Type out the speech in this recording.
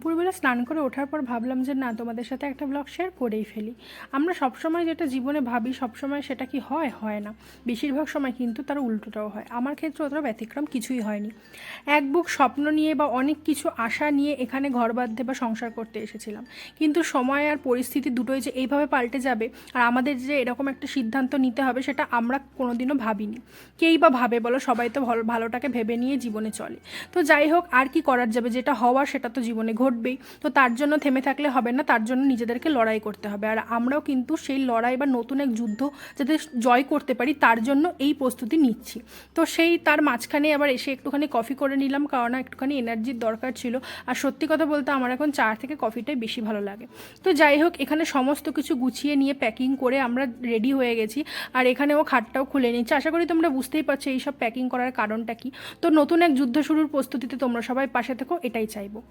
দুপুরবেলা স্নান করে ওঠার পর ভাবলাম যে না, তোমাদের সাথে একটা ব্লগ শেয়ার করেই ফেলি। আমরা সবসময় যেটা জীবনে ভাবি সবসময় সেটা কি হয় না। বেশিরভাগ সময় কিন্তু তার উল্টোটাও হয়। আমার ক্ষেত্রে অতটা ব্যতিক্রম কিছুই হয়নি। এক বুক স্বপ্ন নিয়ে বা অনেক কিছু আশা নিয়ে এখানে ঘর বাঁধতে বা সংসার করতে এসেছিলাম, কিন্তু সময় আর পরিস্থিতি দুটোই যে এইভাবে পাল্টে যাবে আর আমাদের যে এরকম একটা সিদ্ধান্ত নিতে হবে সেটা আমরা কোনোদিনও ভাবিনি। কেই বা ভাবে বলো? সবাই তো ভালোটাকে ভেবে নিয়ে জীবনে চলে। তো যাই হোক, আর কি করার যাবে, যেটা হওয়ার সেটা তো জীবনে ঘটবেই। তো তার জন্য থেমে থাকলে হবে না, তার জন্য নিজেদেরকে লড়াই করতে হবে। আর আমরাও কিন্তু সেই লড়াই বা নতুন এক যুদ্ধ যাতে জয় করতে পারি তার জন্য এই প্রস্তুতি নিচ্ছি। তো সেই তার মাঝখানে আবার এসে একটুখানি কফি করে নিলাম, কারণ একটুখানি এনার্জির দরকার ছিল। আর সত্যি কথা বলতে আমার এখন চা থেকে কফিটাই বেশি ভালো লাগে। তো যাই হোক, এখানে সমস্ত কিছু গুছিয়ে নিয়ে প্যাকিং করে আমরা রেডি হয়ে গেছি। আর এখানে ও খাটটাও খুলে নিচ্ছে। আশা করি তোমরা বুঝতেই পারছো এইসব প্যাকিং করার কারণটা কি। তো নতুন এক যুদ্ধ শুরুর প্রস্তুতিতে তোমরা সবাই পাশে থেকো, এটাই চাইবো।